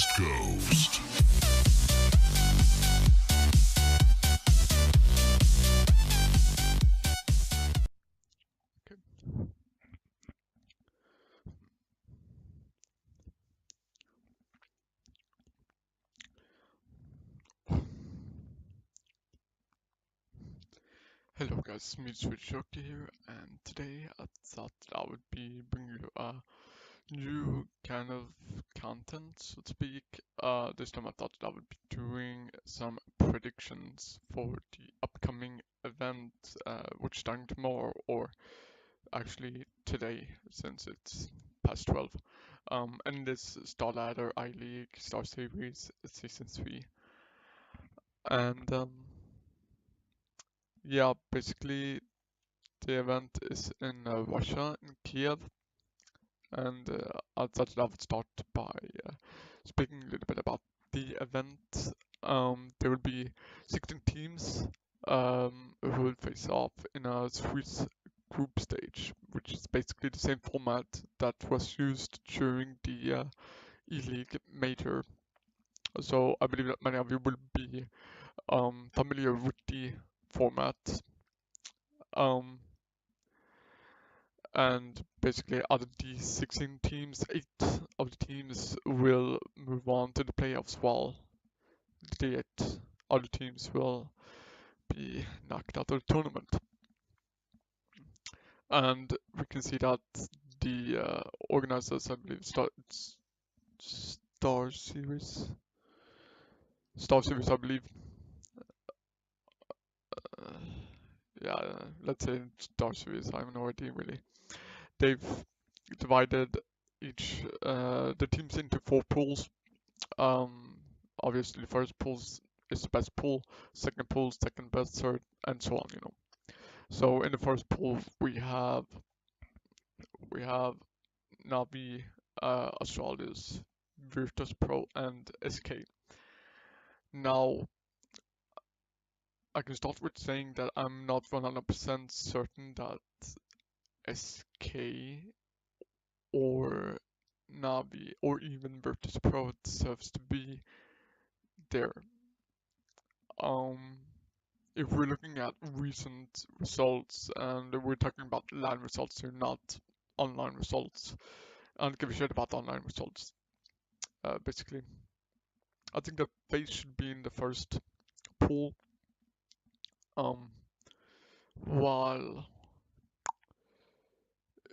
East Coast. Hello guys, me Switch here, and today I thought that I would be bringing you a new kind of content, so to speak. This time I thought that I would be doing some predictions for the upcoming event, which is starting tomorrow, or actually today, since it's past 12. And this Starladder I-league Star Series Season 3. And yeah, basically the event is in Russia, in Kiev, and I thought I would start by speaking a little bit about the event. There will be 16 teams who will face off in a Swiss group stage, which is basically the same format that was used during the E-league major. So I believe that many of you will be familiar with the format. Um, and basically out of these 16 teams, 8 of the teams will move on to the playoffs, while the 8 other teams will be knocked out of the tournament. And we can see that the organizers, I believe, Star Series, I believe, uh, yeah, let's say Star Series, I have no idea really. They've divided the teams into 4 pools. Obviously, the first pool is the best pool, second pool, second best, third, and so on. So in the first pool we have Navi, Astralis, Virtus Pro, and SK. Now I can start with saying that I'm not 100% certain that SK or Navi or even Virtus Pro deserves to be there. Um, if we're looking at recent results, and we're talking about LAN results here, not online results, I don't give a shit about online results. Basically, I think that FaZe should be in the first pool. While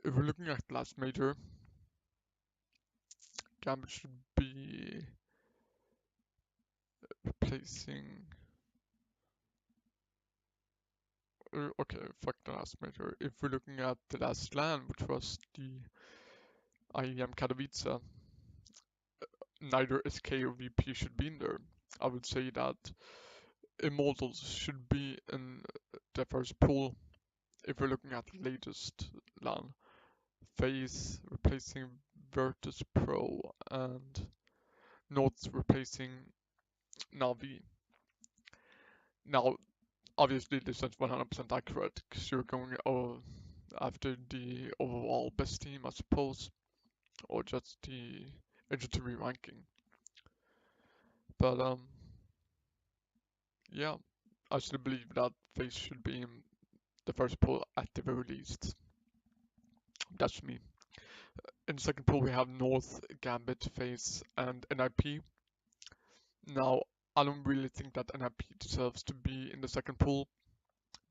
if we're looking at last major, Gambit should be replacing. Okay, fuck the last major. If we're looking at the last LAN, which was the IEM Katowice, neither SK or VP should be in there. I would say that Immortals should be in the first pool if we're looking at the latest LAN. FaZe replacing Virtus Pro and North replacing Navi. Now, obviously this is 100% accurate because you're going after the overall best team, I suppose, or just the HTV ranking. But yeah, I still believe that FaZe should be in the first pool at the very least. That's me. In the second pool we have North, Gambit, FaZe, and NIP. Now, I don't really think that NIP deserves to be in the second pool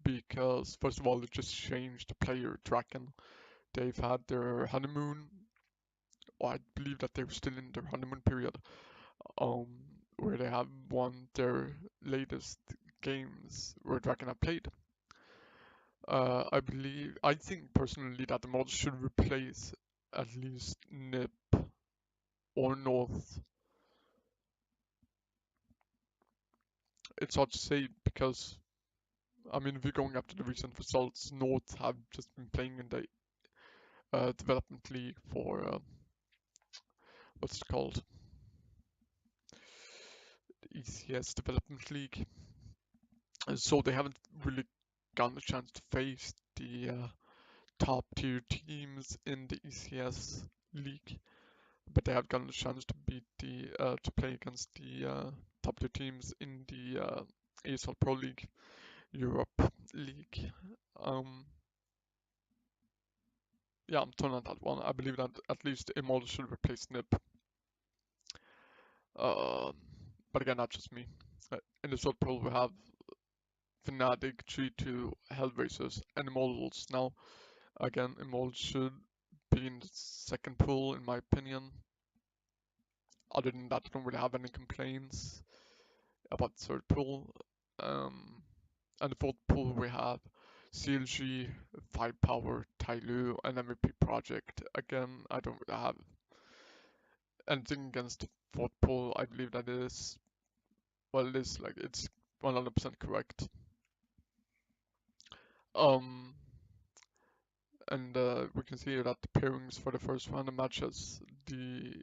because, first of all, they just changed the player Draken. They've had their honeymoon, or I believe that they were still in their honeymoon period, um, where they have won their latest games where Draken have played. I think personally that the mod should replace at least NIP or North. It's hard to say because, I mean, if you're going after the recent results, North have just been playing in the development league for, what's it called? The ECS development league. So they haven't really gotten a chance to face the top tier teams in the ECS league. but they have gotten a chance to beat to play against the top tier teams in the ESL Pro League, Europe League. Um, yeah, I'm torn on that one. I believe that at least Immortal should replace Nip. Um, but again, not just me. In the South Pro, we have Fnatic, G2, Hellraisers, and Immortals. Now, again, Immortals should be in the second pool, in my opinion. Other than that, I don't really have any complaints about the third pool. And the fourth pool, we have CLG, Firepower, Tyloo, and MVP Project. Again, I don't really have anything against the fourth pool. I believe that is, well, it is like it's 100% correct. Um, and we can see that the pairings for the first round of matches, the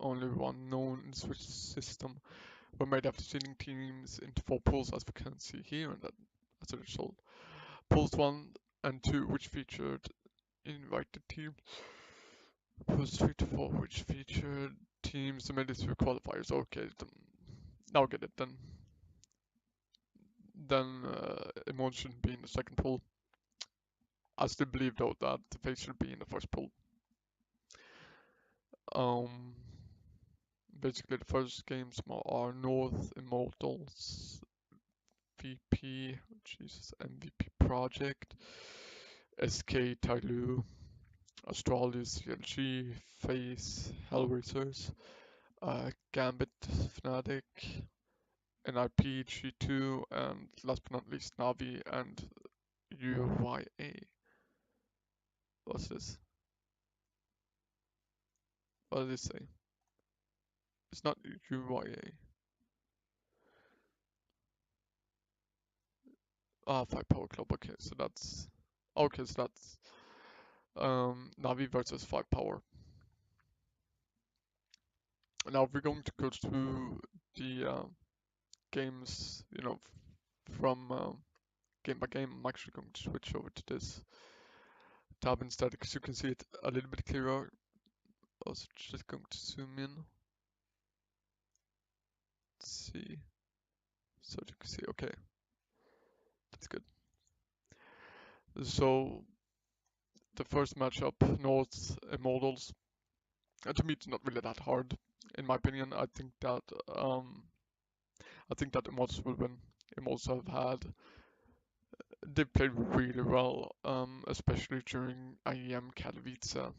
only one known in Switch system, were made after seeding teams into four pools, as we can see here, and that as a result. Pools 1 and 2, which featured invited teams. Pools 3 to 4, which featured teams that made it through qualifiers. Okay, then, now get it then. Then Emon shouldn't be in the second pool. I still believe though that the face should be in the first pool. Um, Basically the first games are North Immortals, VP, Jesus, MVP Project, SK Tyloo, Astralis, CLG, FaZe, Hellraisers, Gambit, Fnatic, NIP, G2, and last but not least Navi and UYA. What's this? What does it say? It's not UYA. Ah, Five Power Club. Okay, so that's Navi versus Five Power. Now we're going to go through the games, from game by game. I'm actually going to switch over to this tab instead because you can see it a little bit clearer. Also, just going to zoom in. Let's see. So you can see, okay, that's good. So the first matchup, North Immortals. And to me, it's not really that hard, in my opinion. I think that Immortals will win. Immortals they played really well, especially during IEM Katowice.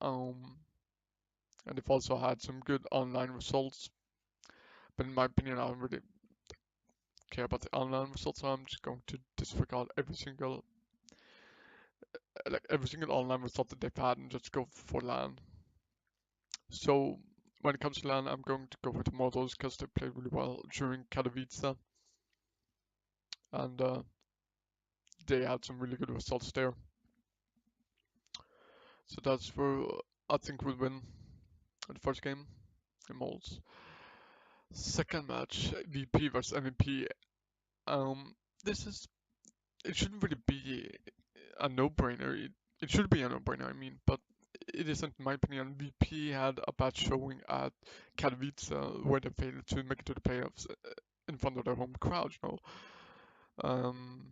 Um, and they've also had some good online results. But in my opinion, I don't really care about the online results, so I'm just going to disregard every single online result that they've had and just go for LAN. So when it comes to LAN, I'm going to go with the models because they played really well during Katowice, and they had some really good results there. So that's where I think we'll win the first game in Moles. Second match, VP versus MVP. Um, this is it shouldn't really be a no-brainer. It should be a no-brainer, I mean, but it isn't, in my opinion. VP had a bad showing at Katowice where they failed to make it to the playoffs in front of their home crowd, Um,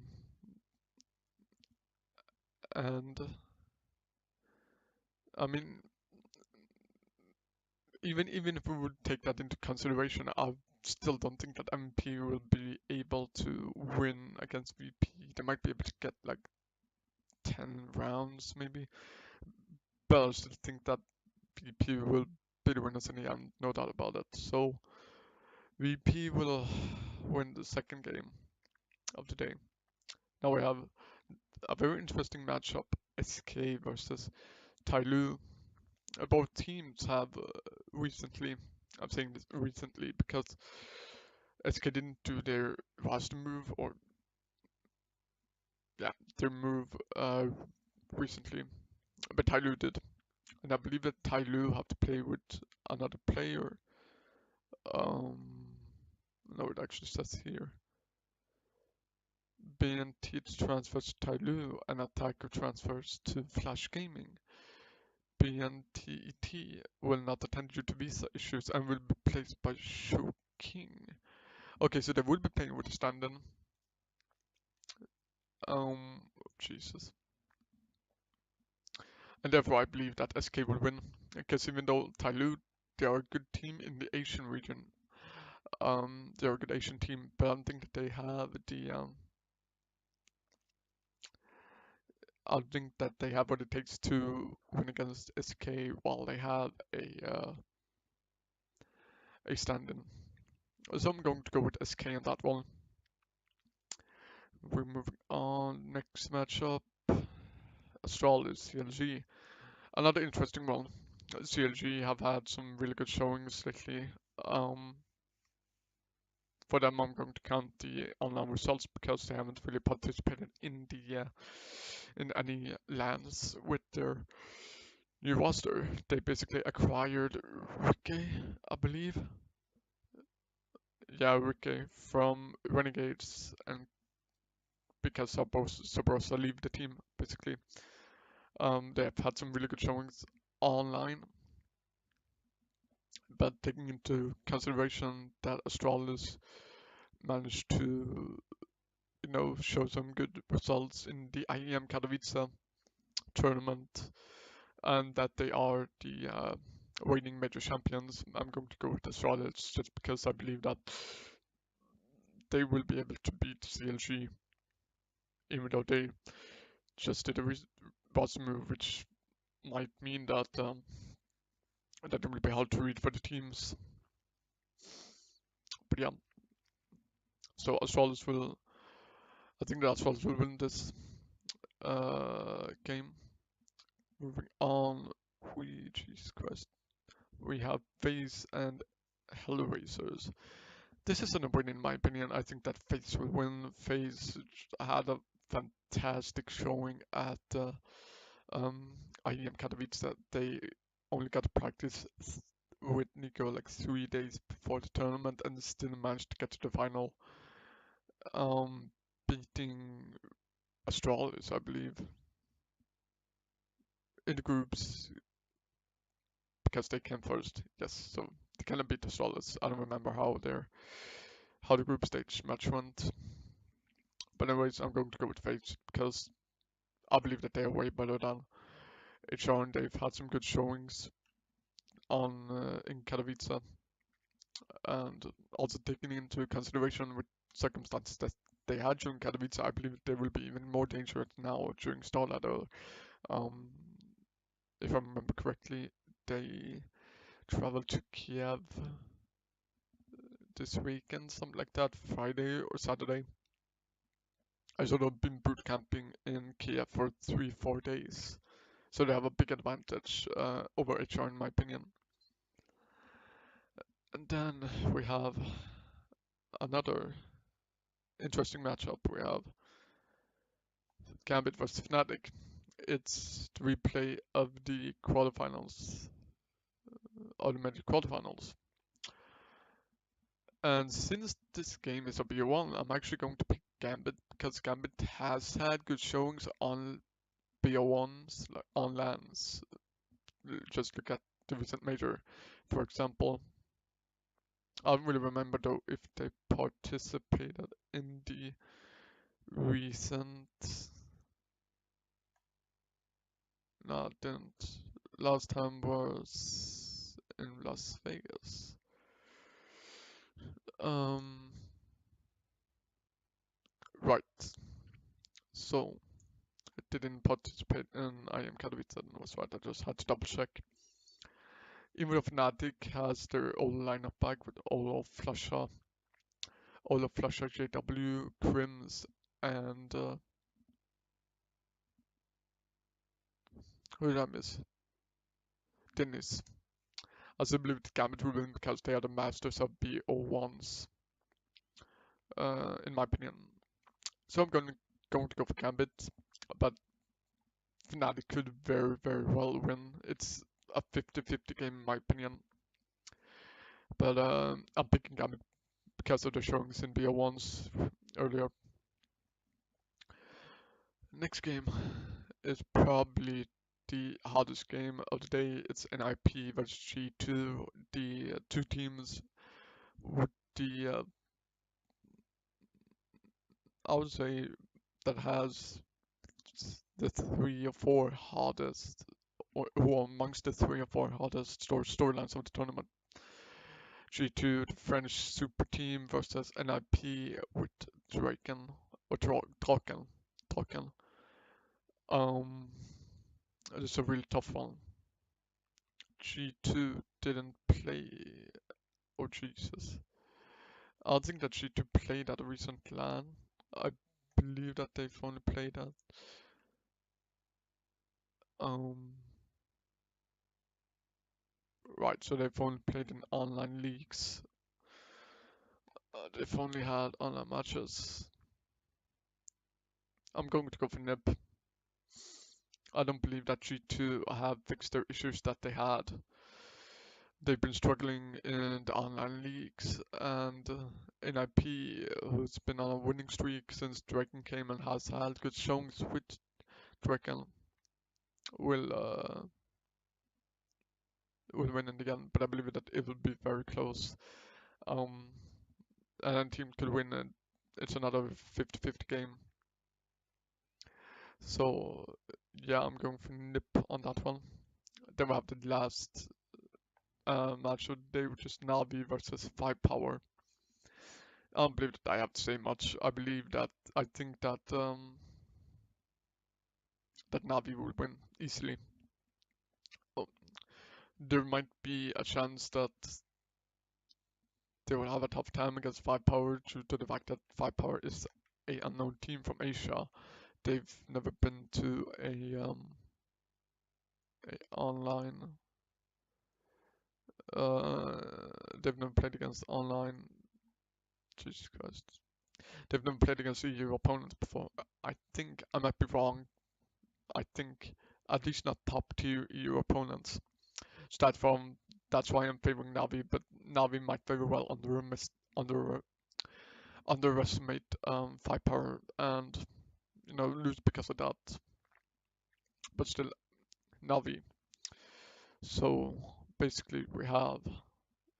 and I mean, even if we would take that into consideration, I still don't think that MP will be able to win against VP. They might be able to get like 10 rounds maybe, but I still think that VP will be the winners in the end, no doubt about it. So VP will win the second game of the day. Now we have a very interesting matchup, SK versus Tyloo. Both teams have recently, I'm saying this recently because SK didn't do their roster move or yeah, their move recently, but Tyloo did. And I believe that Tyloo have to play with another player. Um, no, it actually says here. BNT transfers to Tyloo and Attacker transfers to Flash Gaming. BNTET will not attend due to visa issues and will be placed by Show King. Okay, so they will be playing with the stand-in. Jesus. And therefore I believe that SK will win. Because even though Tyloo, they are a good team in the Asian region. They're a good Asian team, but I don't think that they have the I don't think that they have what it takes to win against SK while they have a stand-in. So I'm going to go with SK on that one. We're moving on. Next matchup, Astralis CLG. Another interesting one. CLG have had some really good showings lately. For them, I'm going to count the online results because they haven't really participated in any lands with their new roster. They basically acquired Ricky, I believe. Yeah, Ricky from Renegades, and because Sabrosa leave the team, basically. They have had some really good showings online, but taking into consideration that Astralis managed to, show some good results in the IEM Katowice tournament, and that they are the reigning major champions, I'm going to go with Astralis just because I believe that they will be able to beat CLG, even though they just did a boss move, which might mean that that it will be hard to read for the teams. But yeah, so Astralis will, I think that Astralis will win this game. Moving on, Jesus Christ, we have FaZe and Hellraisers. This is a win in my opinion. I think that FaZe will win. FaZe had a fantastic showing at IEM Katowice. That they only got to practice with Nico like 3 days before the tournament and still managed to get to the final, beating Astralis, I believe, in the groups because they came first. Yes, so they kind of beat Astralis. I don't remember how the group stage match went, but anyways, I'm going to go with FaZe because I believe that they are way better than HR, and they've had some good showings in Katowice, and also taking into consideration with circumstances that they had during Katowice, I believe they will be even more dangerous now during Starladder. Um, if I remember correctly, they traveled to Kiev this weekend, something like that, Friday or Saturday. I sort of been boot camping in Kiev for 3-4 days, so they have a big advantage over HR in my opinion. And then we have another interesting matchup. We have Gambit vs Fnatic. It's the replay of the quarterfinals, automated quarterfinals. And since this game is a BO1, I'm actually going to pick Gambit because Gambit has had good showings on BO1s, like on lands. Just look at the recent major, for example. I don't really remember though if they participated in the recent. No, didn't. Last time was in Las Vegas. Right. So it didn't participate in IM Katowice, and was right. I just had to double check. Even though Fnatic has their old lineup back with Olaf Flusher, JW, Crims, and who did I miss? Dennis. I still believe the Gambit will win because they are the masters of BO1s, in my opinion. So I'm going to go for Gambit, but Fnatic could very, very well win. It's a 50-50 game in my opinion. But I'm picking Gambit because of the showings in BO1s earlier. Next game is probably the hardest game of the day. It's NIP versus G2, the two teams with the I would say that has the 3 or 4 hardest, or who are amongst the 3 or 4 hardest storylines of the tournament. G2, the French super team versus NIP with Draken or Draken. Draken. Um, it's a really tough one. G2 didn't play. Oh Jesus! I think that G2 played at a recent LAN. I believe that they've only played at um. Right, so they've only played in online leagues. They've only had online matches. I'm going to go for Nib. I don't believe that G2 have fixed their issues that they had. They've been struggling in the online leagues, and NIP, who's been on a winning streak since Draken came and has had good showings with Draken, will win it again. But I believe that it will be very close. And then team could win it. It's another 50-50 game. So yeah, I'm going for Nip on that one. Then we have the last match of the day, which is Navi versus Firepower. I don't believe that I have to say much. I think that that Navi will win easily. Oh, there might be a chance that they will have a tough time against Firepower due to the fact that Firepower is a unknown team from Asia. They've never been to a online. Uh, they've never played against online. Jesus Christ. They've never played against EU opponents before. I think I might be wrong. I think at least not top tier EU opponents. So that's why I'm favoring Navi, but Navi might very well underestimate Firepower and lose because of that. But still Navi. So basically we have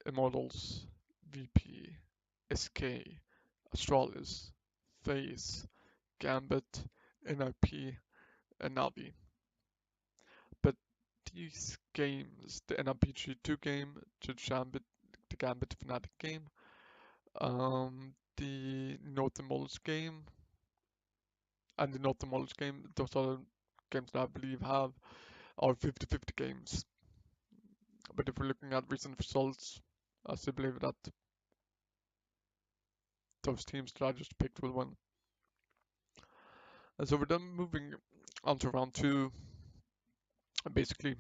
Immortals, VP, SK, Astralis, FaZe, Gambit, NIP, and Navi. But these games, the NRPG2 game, the Gambit Fnatic game, the North Immortals game, and the North Immortals game, those are games that I believe are 50-50 games. But if we're looking at recent results, I still believe that those teams that I just picked will win. And so we're then moving on to round 2. Basically,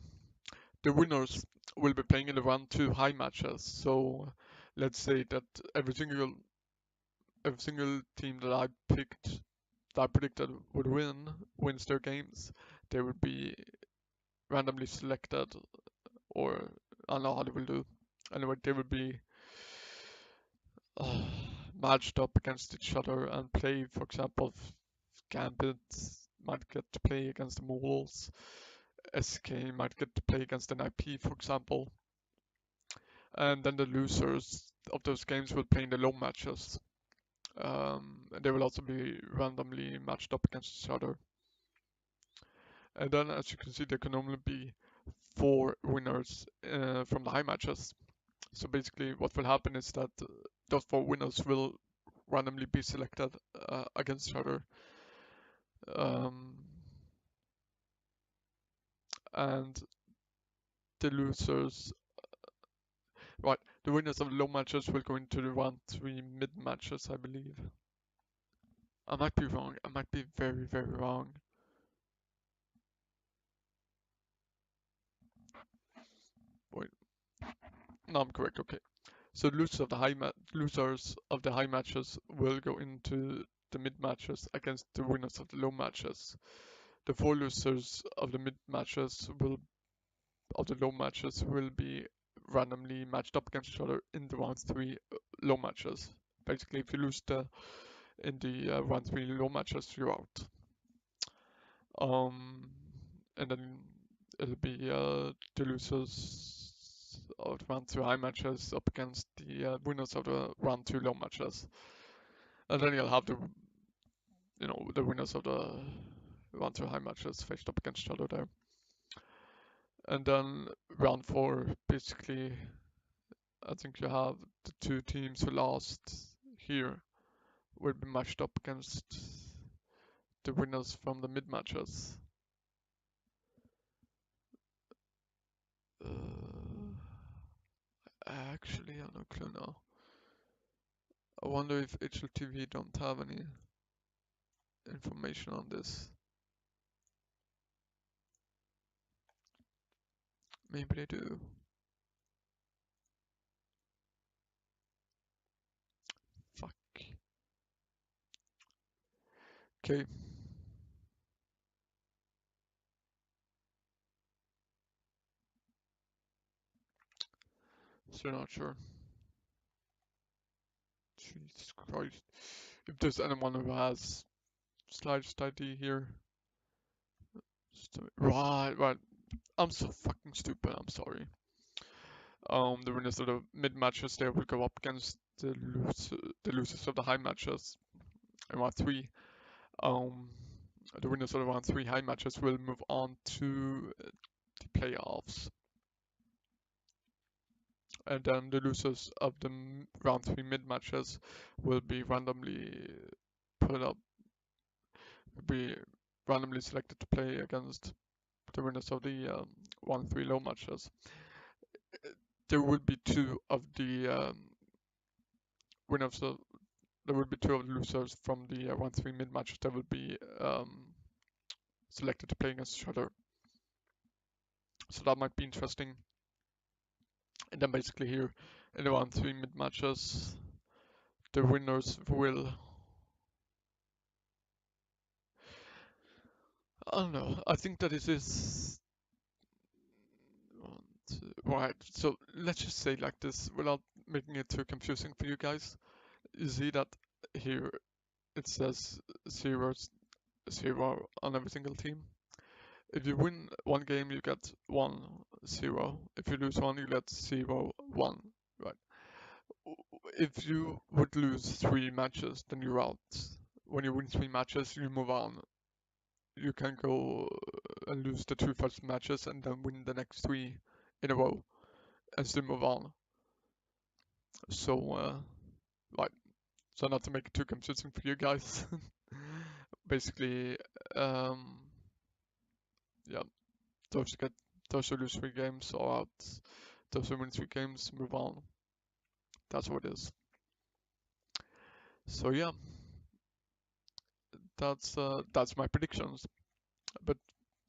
the winners will be playing in the round 2 high matches. So let's say that every single team that I picked, that I predicted would wins their games. They would be randomly selected, or I don't know how they will do. Anyway, they will be uh, matched up against each other and play. For example, Gambit might get to play against the Moles. SK might get to play against an IP, for example. And then the losers of those games will play in the low matches. And they will also be randomly matched up against each other. And then, as you can see, there can only be 4 winners from the high matches. So basically, what will happen is that those 4 winners will randomly be selected against each other. And the losers, right, the winners of low matches will go into the round 3 mid matches, I believe. I might be wrong. I might be very, very wrong. Wait. No, I'm correct. Okay. So losers of the high matches will go into the mid matches against the winners of the low matches. The 4 losers of the low matches will be randomly matched up against each other in the round 3 low matches. Basically, if you lose in the round 3 low matches, you're out. And then it'll be the losers of the round 2 high matches up against the winners of the round 2 low matches. And then you'll have the winners of the round 2 high matches faced up against each other there. And then round 4, basically, I think you have the two teams who lost here will be matched up against the winners from the mid matches. Actually, I have no clue now. I wonder if HLTV don't have any information on this. Maybe they do. Fuck. Okay. So not sure. Jesus Christ. If there's anyone who has slightest ID here. Right. I'm so fucking stupid, I'm sorry. The winners of the mid matches they will go up against the losers of the high matches in round 3. Um, the winners of the round 3 high matches will move on to the playoffs. And then the losers of the round 3 mid matches will be randomly put up, be randomly selected to play against the winners of the round 3 low matches. There will be two of the winners of there will be two of the losers from the round 3 mid matches that will be selected to play against each other. So that might be interesting. And then basically here in the round 3 mid matches, the winners will. I don't know. I think that this is. Right, so let's just say like this without making it too confusing for you guys. You see that here it says 0-0 on every single team. If you win one game, you get 1-0. If you lose one, you get 0-1. Right. If you would lose 3 matches, then you're out. When you win 3 matches, you move on. You can go and lose the 2 first matches and then win the next 3 in a row and still move on. So, right. So not to make it too confusing for you guys. Basically, yeah, those who lose 3 games are out. Those who win 3 games move on. That's what it is. So yeah, that's my predictions. But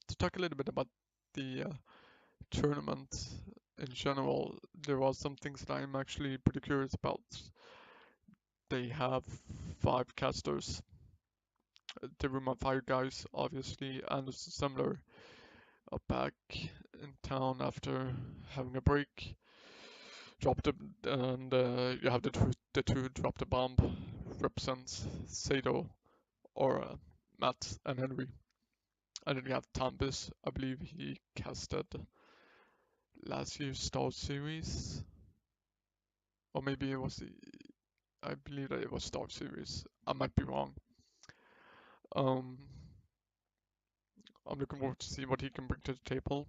to talk a little bit about the tournament in general, there are some things that I'm actually pretty curious about. They have 5 casters. The Room of Fire guys, obviously, and Similar are back in town after having a break. And you have the two drop the bomb represents Sado or Matt and Henry. And then you have Tambis, I believe he casted last year's Star Series. Or maybe it was I believe that it was Star Series. I might be wrong. Um, I'm looking forward to see what he can bring to the table.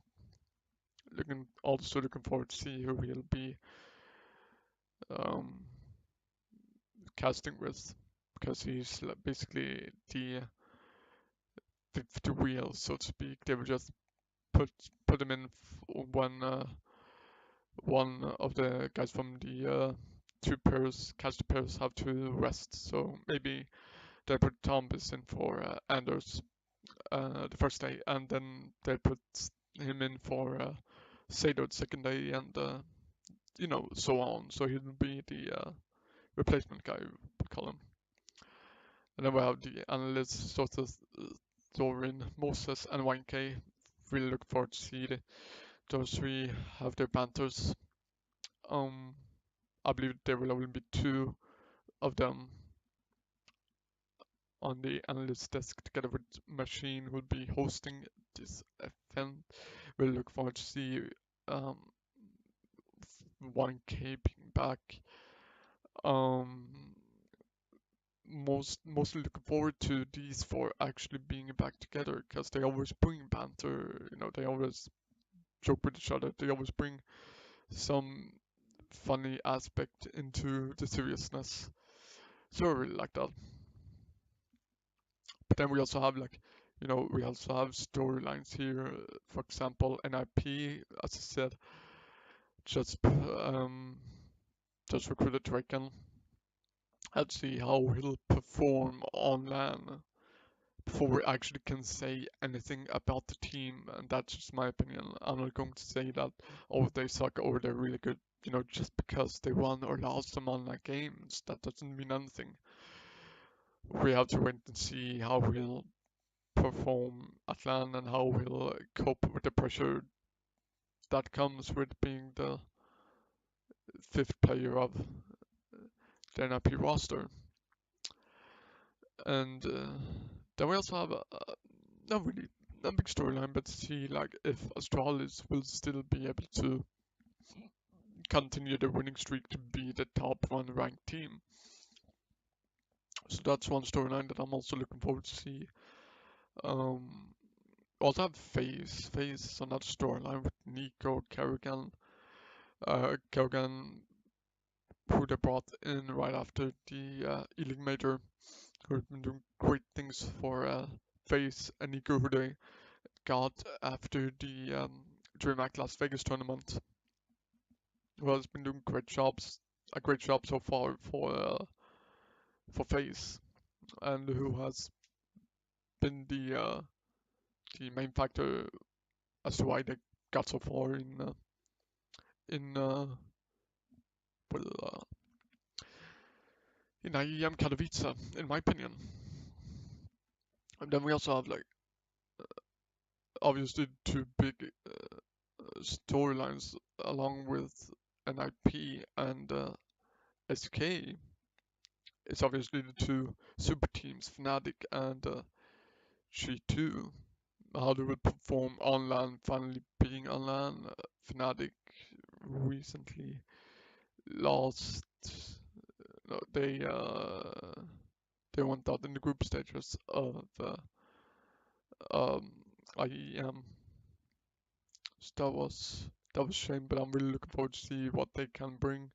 Also looking forward to see who he'll be um, casting with, because he's basically the fifth wheel, so to speak. They will just put him in one of the guys from the 2 pairs, caster pairs have to rest. So maybe they put Tombis in for Anders the first day, and then they put him in for Sado the second day, and so on. So he'll be the replacement guy, we call him. And then we have the analysts, sort of Zorin, Moses, and 1K. Really look forward to see those 3 have their banters. I believe there will only be 2 of them on the analyst desk together with Machine, who will be hosting this weekend. Really look forward to see um, 1K being back. Um, mostly looking forward to these four actually being back together because they always bring banter. You know, they always joke with each other. They always bring some funny aspect into the seriousness. So I really like that. But then we also have like, we also have storylines here. For example, NIP, as I said, just just recruited Draken. Let's see how he'll perform on LAN before we actually can say anything about the team, and that's just my opinion. I'm not going to say that, oh, they suck or they're really good, just because they won or lost some online games. That doesn't mean anything. We have to wait and see how he'll perform at LAN and how he'll cope with the pressure that comes with being the fifth player of the NIP roster. And then we also have not really a big storyline, but to see like if Astralis will still be able to continue the winning streak to be the top one ranked team. So that's one storyline that I'm also looking forward to see. Um, also have FaZe. FaZe is another storyline with Nico, Kerrigan. Kerrigan, who they brought in right after the I-league major, who have been doing great things for FaZe, and Nico, who they got after the DreamHack Las Vegas tournament, who has been doing a great job so far for FaZe, and who has been the main factor as to why they got so far in well in IEM Katowice, in my opinion. And then we also have like obviously two big storylines along with NIP and SK. It's obviously the two super teams, Fnatic and G2. How they will perform on LAN, finally being on LAN. Fnatic recently lost. No, they went out in the group stages of um, IEM. So that was a shame, but I'm really looking forward to see what they can bring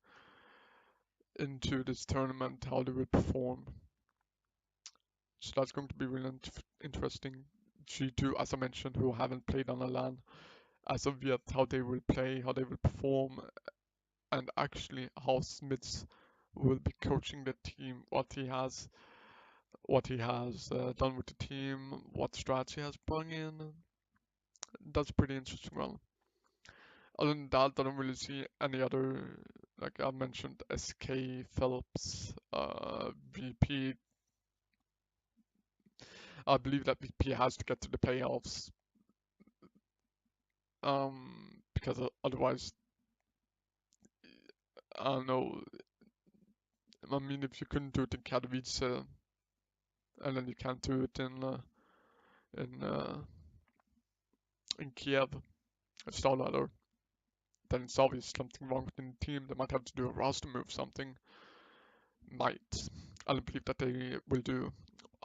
into this tournament, how they will perform. So that's going to be really interesting. G2, as I mentioned, who haven't played on a LAN as of yet, how they will play, how they will perform, and actually how Smits will be coaching the team, what he has done with the team, what strats he has brought in. That's pretty interesting one. Other than that, I don't really see any other, like I mentioned, SK, Phelps, VP. I believe that VP has to get to the playoffs, because otherwise, I don't know. I mean, if you couldn't do it in Katowice, and then you can't do it in uh, in Kiev, Starladder, then it's obvious something wrong within the team. They might have to do a roster move, something. Might. I don't believe that they will do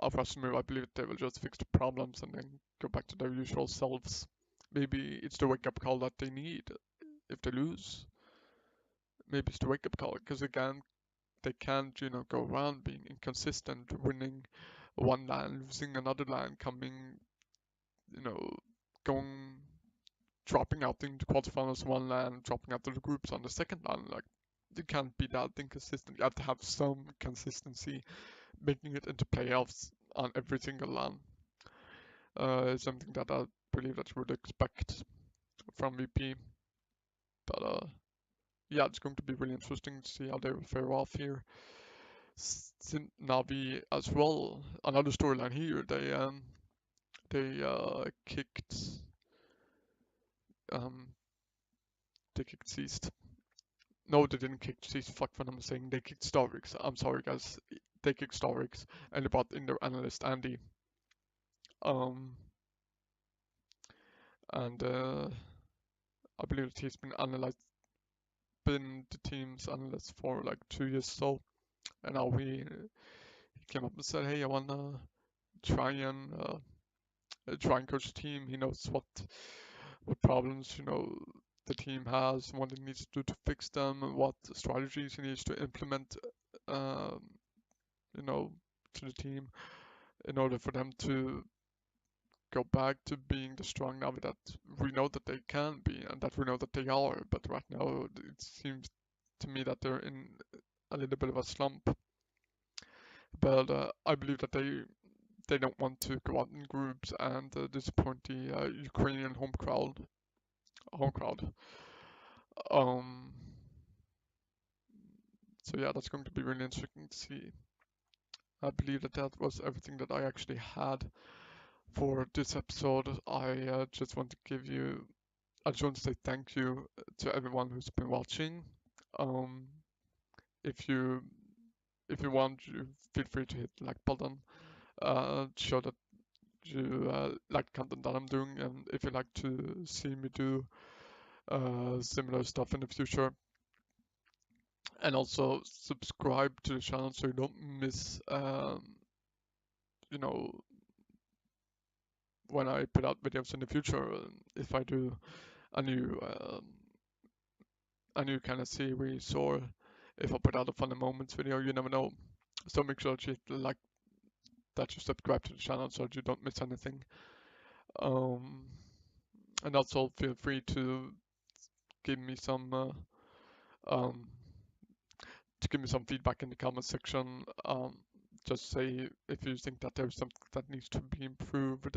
a roster move. I believe they will just fix the problems and then go back to their usual selves. Maybe it's the wake-up call that they need if they lose. Maybe it's the wake-up call, because again, they can't, go around being inconsistent, winning one LAN, losing another LAN, coming, you know, going, dropping out in the quarterfinals one LAN, dropping out of the groups on the second LAN. Like, you can't be that inconsistent. You have to have some consistency, making it into playoffs on every single LAN. Something that I believe that you would expect from VP. But yeah, it's going to be really interesting to see how they will fare off here. Navi as well. Another storyline here. They um they kicked Seast. No, they didn't kick Seast. Fuck what I'm saying. They kicked Starrix. I'm sorry, guys. They kicked Starrix and they brought in their analyst Andy. Um and I believe that he's been the team's analyst for like 2 years or so, and now he came up and said, "Hey, I wanna try and try and coach the team." He knows what problems the team has, what it needs to do to fix them, and what strategies he needs to implement, um, you know, to the team in order for them to go back to being the strong Navi that we know that they can be and that we know that they are. But right now, it seems to me that they're in a little bit of a slump. But I believe that they don't want to go out in groups and disappoint the Ukrainian home crowd. Home crowd. Um, so yeah, that's going to be really interesting to see. I believe that that was everything that I actually had for this episode. I just want to I just want to say thank you to everyone who's been watching. Um, if you if you want, you feel free to hit the like button. Show that you like the content that I'm doing, and if you like to see me do similar stuff in the future, and also subscribe to the channel so you don't miss you know when I put out videos in the future. If I do a new kind of series, or if I put out a funny moments video, you never know. So make sure that you subscribe to the channel so that you don't miss anything. Um, and also feel free to give me some um, give me some feedback in the comment section. Just say if you think that there's something that needs to be improved.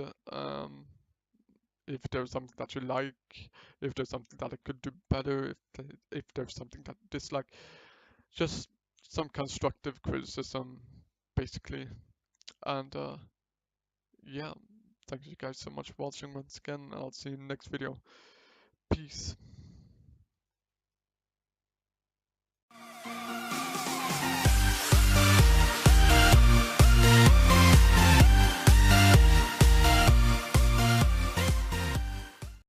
If there's something that you like, if there's something that I could do better, if there's something that I dislike, just some constructive criticism, basically. And yeah, thank you guys so much for watching once again. I'll see you in the next video. Peace.